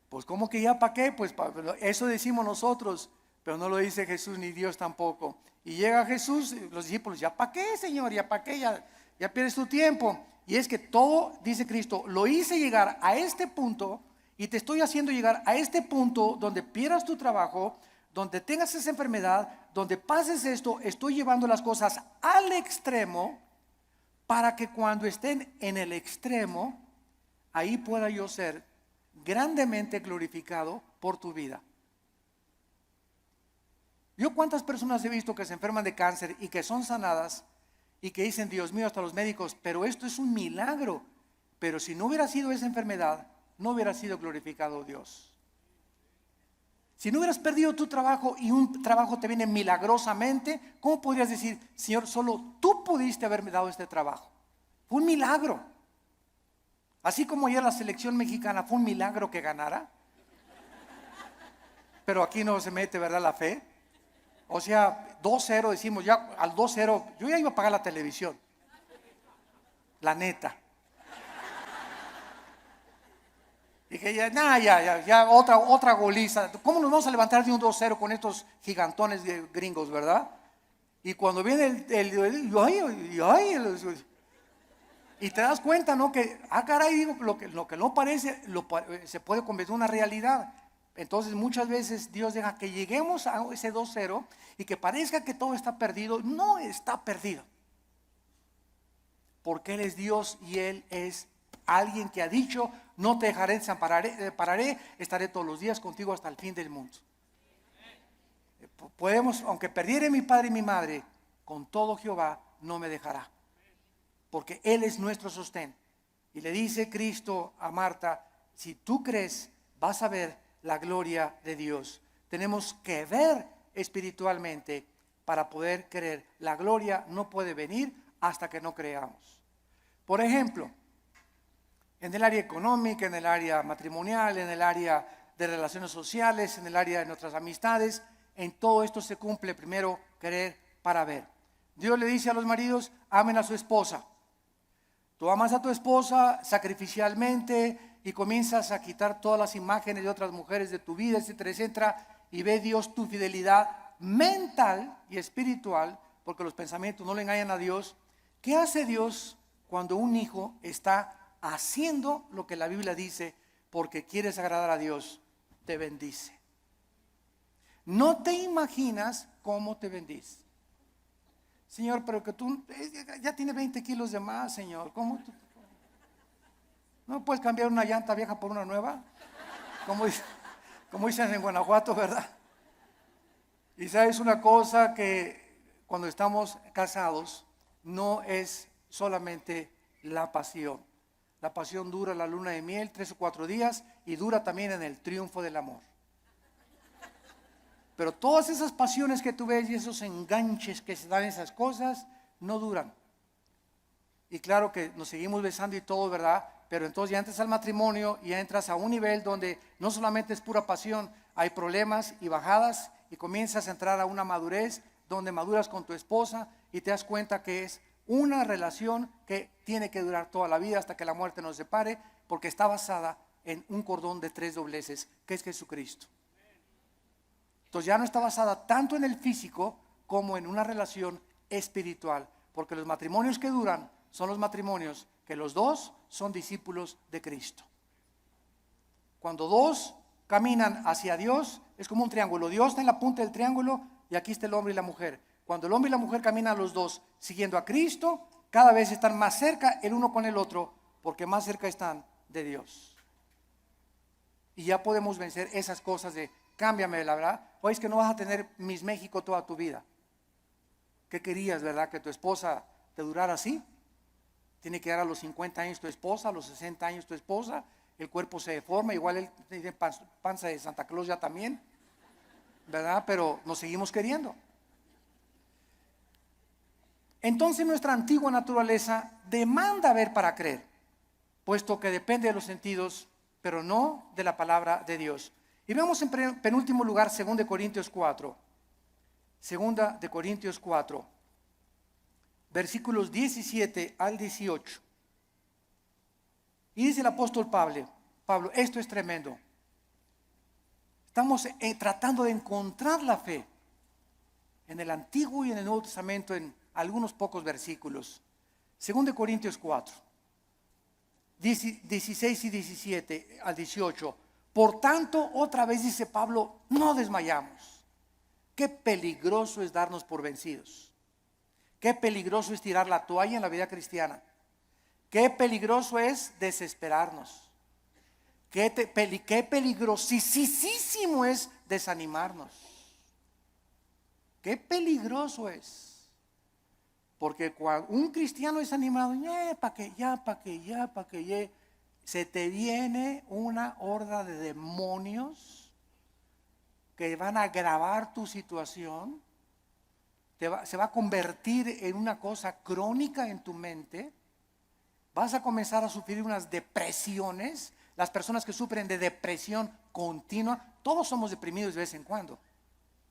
Pues ¿cómo que ya para qué? Pues eso decimos nosotros, pero no lo dice Jesús ni Dios tampoco. Y llega Jesús, los discípulos: ¿ya para qué, Señor? ¿Ya para qué? Ya pierdes tu tiempo. Y es que todo, dice Cristo, lo hice llegar a este punto, y te estoy haciendo llegar a este punto donde pierdas tu trabajo, donde tengas esa enfermedad, donde pases esto. Estoy llevando las cosas al extremo para que cuando estén en el extremo, ahí pueda yo ser grandemente glorificado por tu vida. Yo cuántas personas he visto que se enferman de cáncer y que son sanadas y que dicen: Dios mío, hasta los médicos, pero esto es un milagro. Pero si no hubiera sido esa enfermedad, no hubiera sido glorificado Dios. Si no hubieras perdido tu trabajo y un trabajo te viene milagrosamente, ¿cómo podrías decir: Señor, solo tú pudiste haberme dado este trabajo? Fue un milagro. Así como ayer la selección mexicana fue un milagro que ganara. Pero aquí no se mete, ¿verdad?, la fe. O sea, 2-0, decimos, ya al 2-0, yo ya iba a pagar la televisión. La neta. Dije, ya, otra goliza. ¿Cómo nos vamos a levantar de un 2-0 con estos gigantones de gringos, verdad? Y cuando viene y te das cuenta, ¿no? Que, caray, digo, lo que no parece, se puede convertir en una realidad. Entonces muchas veces Dios deja que lleguemos a ese 2-0 y que parezca que todo está perdido. No está perdido, porque Él es Dios y Él es alguien que ha dicho: no te dejaré, desampararé, estaré todos los días contigo hasta el fin del mundo. Podemos, aunque perdiere mi padre y mi madre, con todo Jehová no me dejará, porque Él es nuestro sostén. Y le dice Cristo a Marta: si tú crees, vas a ver la gloria de Dios. Tenemos que ver espiritualmente para poder creer. La gloria no puede venir hasta que no creamos. Por ejemplo, en el área económica, en el área matrimonial, en el área de relaciones sociales, en el área de nuestras amistades, en todo esto se cumple primero creer para ver. Dios le dice a los maridos: amen a su esposa. Tú amas a tu esposa sacrificialmente y comienzas a quitar todas las imágenes de otras mujeres de tu vida, etcétera, etcétera, y ve Dios tu fidelidad mental y espiritual, porque los pensamientos no le engañan a Dios. ¿Qué hace Dios cuando un hijo está haciendo lo que la Biblia dice porque quieres agradar a Dios? Te bendice. No te imaginas cómo te bendice. Señor, pero que tú ya tienes 20 kilos de más, Señor. ¿Cómo tú? ¿No puedes cambiar una llanta vieja por una nueva? Como dicen en Guanajuato, ¿verdad? Y sabes una cosa, que cuando estamos casados no es solamente la pasión. La pasión dura la luna de miel 3 o 4 días y dura también en el triunfo del amor. Pero todas esas pasiones que tú ves y esos enganches que se dan esas cosas no duran. Y claro que nos seguimos besando y todo, ¿verdad? Pero entonces ya entras al matrimonio y ya entras a un nivel donde no solamente es pura pasión, hay problemas y bajadas, y comienzas a entrar a una madurez donde maduras con tu esposa y te das cuenta que es una relación que tiene que durar toda la vida hasta que la muerte nos separe, porque está basada en un cordón de 3 dobleces, que es Jesucristo. Entonces ya no está basada tanto en el físico como en una relación espiritual, porque los matrimonios que duran son los matrimonios que los dos son discípulos de Cristo. Cuando dos caminan hacia Dios, es como un triángulo. Dios está en la punta del triángulo y aquí está el hombre y la mujer. Cuando el hombre y la mujer caminan los dos siguiendo a Cristo, cada vez están más cerca el uno con el otro, porque más cerca están de Dios. Y ya podemos vencer esas cosas de: cámbiame, la verdad. Oye, es que no vas a tener Miss México toda tu vida. ¿Qué querías, verdad? ¿Que tu esposa te durara así? Tiene que dar a los 50 años tu esposa, a los 60 años tu esposa, el cuerpo se deforma, igual él tiene panza de Santa Claus ya también, ¿verdad? Pero nos seguimos queriendo. Entonces nuestra antigua naturaleza demanda ver para creer, puesto que depende de los sentidos, pero no de la palabra de Dios. Y vemos en penúltimo lugar 2 Corintios 4. 2 Corintios 4, versículos 17 al 18. Y dice el apóstol Pablo, esto es tremendo. Estamos tratando de encontrar la fe en el Antiguo y en el Nuevo Testamento en algunos pocos versículos. 2 Corintios 4, 16 y 17 al 18. Por tanto, otra vez dice Pablo, no desmayamos. Qué peligroso es darnos por vencidos. Qué peligroso es tirar la toalla en la vida cristiana. Qué peligroso es desesperarnos. Qué peligrosísimo es desanimarnos. Qué peligroso es. Porque cuando un cristiano es animado, pa' que, se te viene una horda de demonios que van a agravar tu situación, se va a convertir en una cosa crónica en tu mente, vas a comenzar a sufrir unas depresiones. Las personas que sufren de depresión continua, todos somos deprimidos de vez en cuando,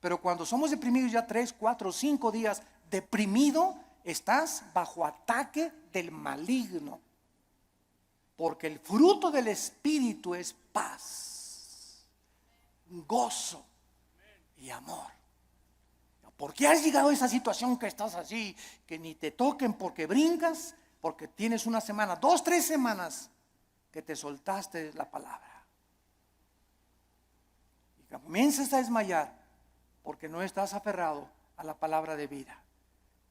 pero cuando somos deprimidos ya 3, 4, 5 días deprimido, estás bajo ataque del maligno, porque el fruto del Espíritu es paz, gozo y amor. ¿Por qué has llegado a esa situación que estás así, que ni te toquen porque brincas? Porque tienes una semana, 2, 3 semanas que te soltaste la palabra y comienzas a desmayar porque no estás aferrado a la palabra de vida.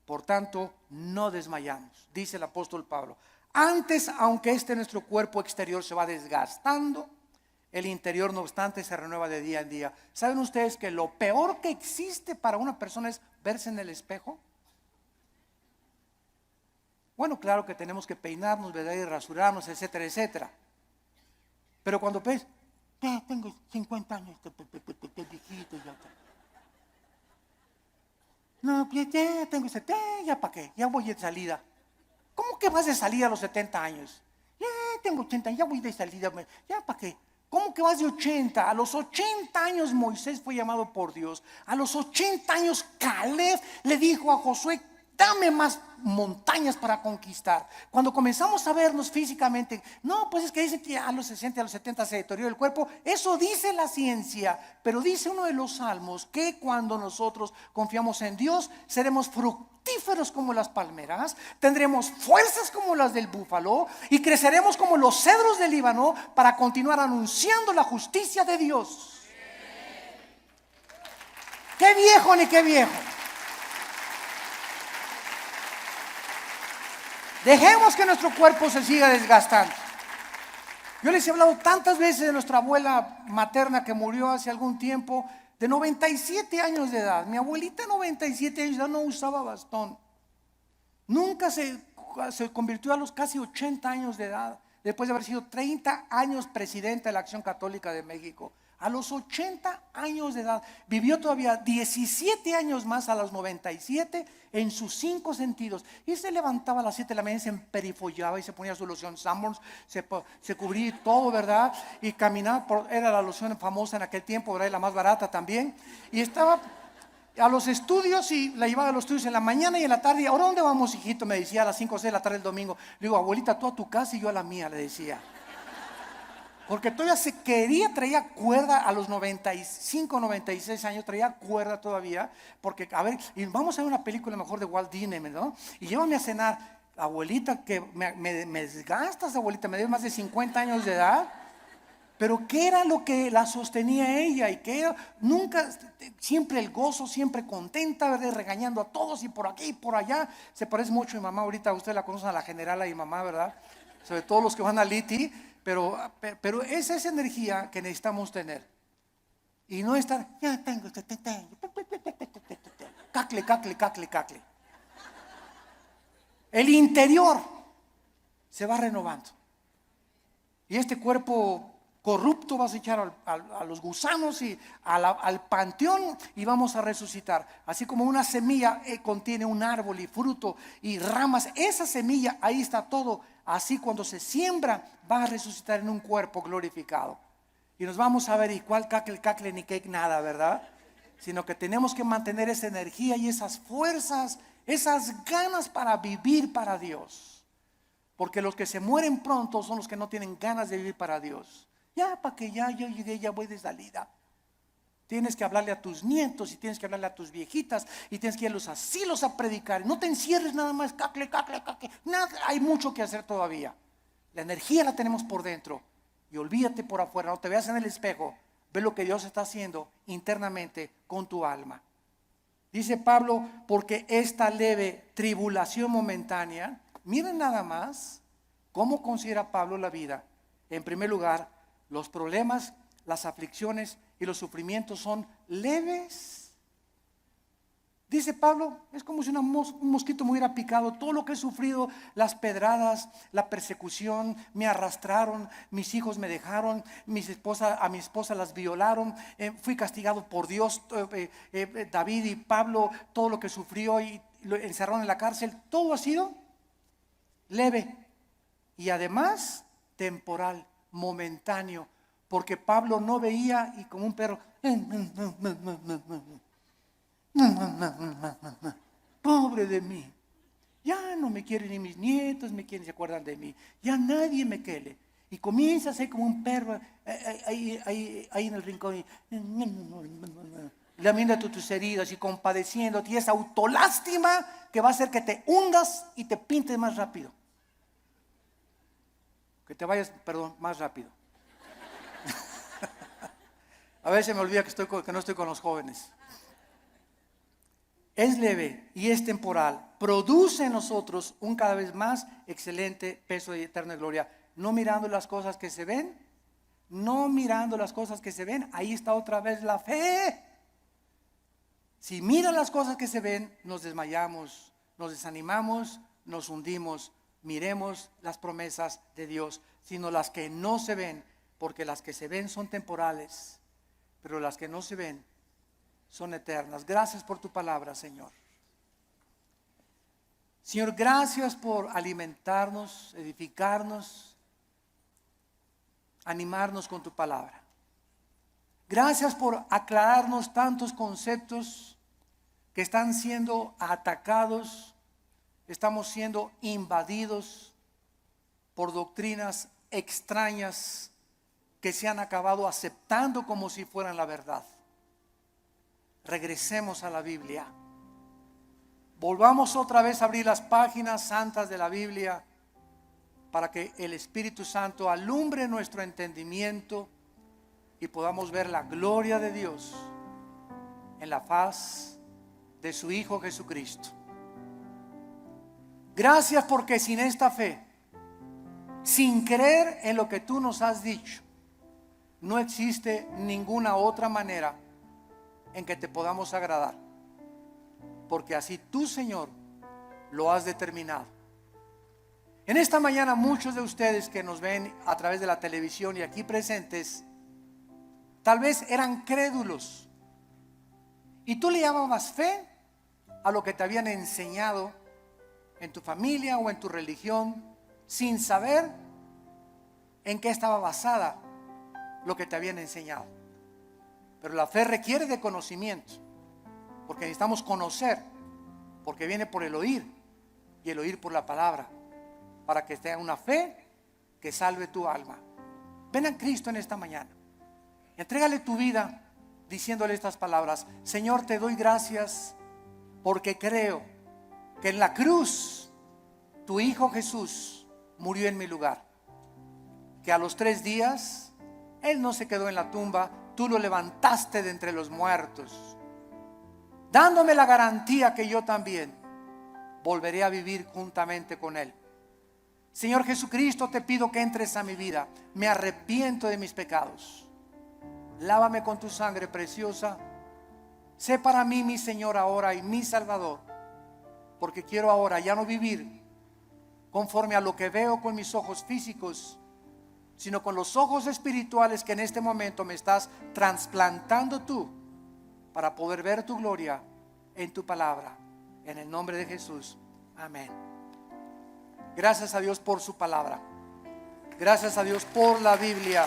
Por tanto, no desmayamos, dice el apóstol Pablo. Antes, aunque nuestro cuerpo exterior se va desgastando, el interior no obstante se renueva de día en día. ¿Saben ustedes que lo peor que existe para una persona es verse en el espejo? Bueno, claro que tenemos que peinarnos, ¿verdad? Y rasurarnos, etcétera, etcétera. Pero cuando ves, ya tengo 50 años, viejito ya. No, ya tengo 70, ya para qué, ya voy de salida. ¿Cómo que vas de salida a los 70 años? Ya tengo 80, ya voy de salida, ya para qué. ¿Cómo que vas de 80? A los 80 años Moisés fue llamado por Dios. A los 80 años Caleb le dijo a Josué, dame más montañas para conquistar. Cuando comenzamos a vernos físicamente, no, pues es que dicen que a los 60, a los 70 se deteriora el cuerpo. Eso dice la ciencia, pero dice uno de los salmos que cuando nosotros confiamos en Dios, seremos fructíferos como las palmeras, tendremos fuerzas como las del búfalo y creceremos como los cedros del Líbano para continuar anunciando la justicia de Dios. ¡Qué viejo ni qué viejo! Dejemos que nuestro cuerpo se siga desgastando. Yo les he hablado tantas veces de nuestra abuela materna que murió hace algún tiempo, de 97 años de edad. Mi abuelita, 97 años de edad, no usaba bastón. Nunca se convirtió a los casi 80 años de edad, después de haber sido 30 años presidenta de la Acción Católica de México. A los 80 años de edad, vivió todavía 17 años más a los 97 en sus 5 sentidos. Y se levantaba a las 7 de la mañana, se emperifollaba y se ponía su loción Sanborns, se cubría todo, ¿verdad? Y caminaba, era la loción famosa en aquel tiempo, ¿verdad? Y la más barata también. Y estaba a los estudios y la llevaba a los estudios en la mañana y en la tarde. ¿Y ahora dónde vamos, hijito? Me decía a las 5 o 6 de la tarde el domingo. Le digo, abuelita, tú a tu casa y yo a la mía, le decía. Porque todavía traía cuerda a los 95, 96 años, traía cuerda todavía, porque, a ver, y vamos a ver una película mejor de Walt Disney, ¿no? Y llévame a cenar, abuelita, que me desgastas, abuelita, me debes más de 50 años de edad. Pero ¿qué era lo que la sostenía ella? Y que nunca, siempre el gozo, siempre contenta, ¿verdad? Regañando a todos y por aquí y por allá. Se parece mucho a mi mamá, ahorita ustedes la conocen, a la general, a mi mamá, ¿verdad? Sobre todo los que van a Liti. Pero es esa energía que necesitamos tener. Y no estar, ya tengo, cacle. El interior se va renovando. Y este cuerpo corrupto vas a echar a los gusanos y al panteón y vamos a resucitar. Así como una semilla contiene un árbol y fruto y ramas, esa semilla, ahí está todo. Así cuando se siembra va a resucitar en un cuerpo glorificado. Y nos vamos a ver, y cuál cacle ni cake nada, ¿verdad? Sino que tenemos que mantener esa energía y esas fuerzas, esas ganas para vivir para Dios. Porque los que se mueren pronto son los que no tienen ganas de vivir para Dios. Ya, para que ya yo llegué, ya voy de salida. Tienes que hablarle a tus nietos y tienes que hablarle a tus viejitas y tienes que ir a los asilos a predicar. No te encierres nada más, cacle. Nada, hay mucho que hacer todavía. La energía la tenemos por dentro. Y olvídate por afuera, no te veas en el espejo. Ve lo que Dios está haciendo internamente con tu alma. Dice Pablo, porque esta leve tribulación momentánea, miren nada más cómo considera Pablo la vida. En primer lugar, los problemas, las aflicciones y los sufrimientos son leves. Dice Pablo, es como si un mosquito me hubiera picado. Todo lo que he sufrido, las pedradas, la persecución, me arrastraron, mis hijos me dejaron, a mi esposa las violaron, fui castigado por Dios. David y Pablo, todo lo que sufrió y lo encerraron en la cárcel, todo ha sido leve y además temporal, momentáneo, porque Pablo no veía y como un perro, pobre de mí, ya no me quieren ni mis nietos, se acuerdan de mí, ya nadie me quiere. Y comienza a ser como un perro ahí en el rincón, lamiendo tus heridas y compadeciéndote, y esa autolástima que va a hacer que te hundas y te pintes más rápido. Que te vayas, más rápido. A veces me olvida que no estoy con los jóvenes. Es leve y es temporal. Produce en nosotros un cada vez más excelente peso de eterna gloria. No mirando las cosas que se ven. No mirando las cosas que se ven. Ahí está otra vez la fe. Si miran las cosas que se ven, nos desmayamos, nos desanimamos, nos hundimos. Miremos las promesas de Dios, sino las que no se ven, porque las que se ven son temporales, pero las que no se ven son eternas. Gracias por tu palabra, Señor. Señor, gracias por alimentarnos, edificarnos, animarnos con tu palabra. Gracias por aclararnos tantos conceptos que están siendo atacados. Estamos siendo invadidos por doctrinas extrañas que se han acabado aceptando como si fueran la verdad. Regresemos a la Biblia. Volvamos otra vez a abrir las páginas santas de la Biblia para que el Espíritu Santo alumbre nuestro entendimiento y podamos ver la gloria de Dios en la faz de su Hijo Jesucristo. Gracias porque sin esta fe, sin creer en lo que tú nos has dicho, no existe ninguna otra manera en que te podamos agradar. Porque así tú, Señor, lo has determinado. En esta mañana muchos de ustedes que nos ven a través de la televisión y aquí presentes, tal vez eran crédulos. Y tú le llamabas fe a lo que te habían enseñado en tu familia o en tu religión, sin saber en qué estaba basada lo que te habían enseñado. Pero la fe requiere de conocimiento, porque necesitamos conocer, porque viene por el oír y el oír por la palabra, para que tenga una fe que salve tu alma. Ven a Cristo en esta mañana, entrégale tu vida diciéndole estas palabras: Señor, te doy gracias porque creo que en la cruz tu Hijo Jesús murió en mi lugar, que a los 3 días Él no se quedó en la tumba, tú lo levantaste de entre los muertos, dándome la garantía que yo también volveré a vivir juntamente con Él. Señor Jesucristo, te pido que entres a mi vida. Me arrepiento de mis pecados. Lávame con tu sangre preciosa. Sé para mí mi Señor ahora y mi Salvador, porque quiero ahora ya no vivir conforme a lo que veo con mis ojos físicos, sino con los ojos espirituales que en este momento me estás trasplantando tú, para poder ver tu gloria en tu palabra. En el nombre de Jesús, amén. Gracias a Dios por su palabra. Gracias a Dios por la Biblia.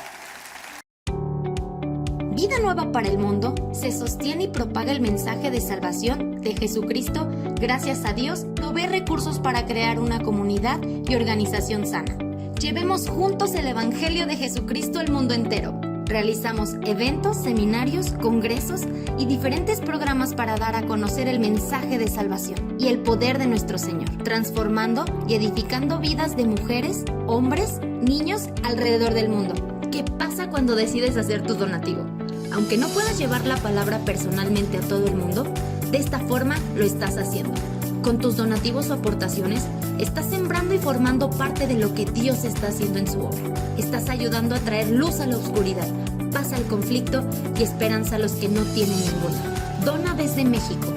Vida Nueva para el Mundo se sostiene y propaga el mensaje de salvación de Jesucristo. Gracias a Dios, provee recursos para crear una comunidad y organización sana. Llevemos juntos el Evangelio de Jesucristo al mundo entero. Realizamos eventos, seminarios, congresos y diferentes programas para dar a conocer el mensaje de salvación y el poder de nuestro Señor, transformando y edificando vidas de mujeres, hombres, niños alrededor del mundo. ¿Qué pasa cuando decides hacer tu donativo? Aunque no puedas llevar la palabra personalmente a todo el mundo, de esta forma lo estás haciendo. Con tus donativos o aportaciones, estás sembrando y formando parte de lo que Dios está haciendo en su obra. Estás ayudando a traer luz a la oscuridad, paz al conflicto y esperanza a los que no tienen ninguna. Dona desde México.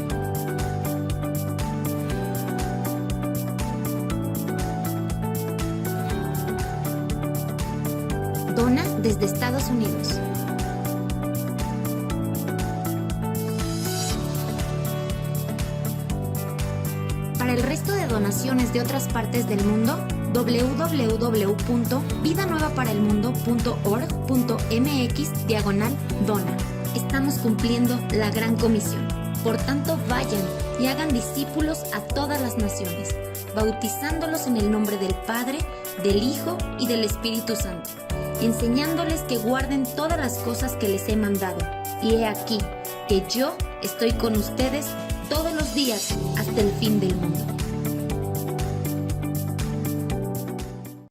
Dona desde Estados Unidos. Para el resto de donaciones de otras partes del mundo, www.vidanuevaparelmundo.org.mx/dona. Estamos cumpliendo la gran comisión. Por tanto, vayan y hagan discípulos a todas las naciones, bautizándolos en el nombre del Padre, del Hijo y del Espíritu Santo, enseñándoles que guarden todas las cosas que les he mandado. Y he aquí que yo estoy con ustedes todos los días hasta el fin del mundo.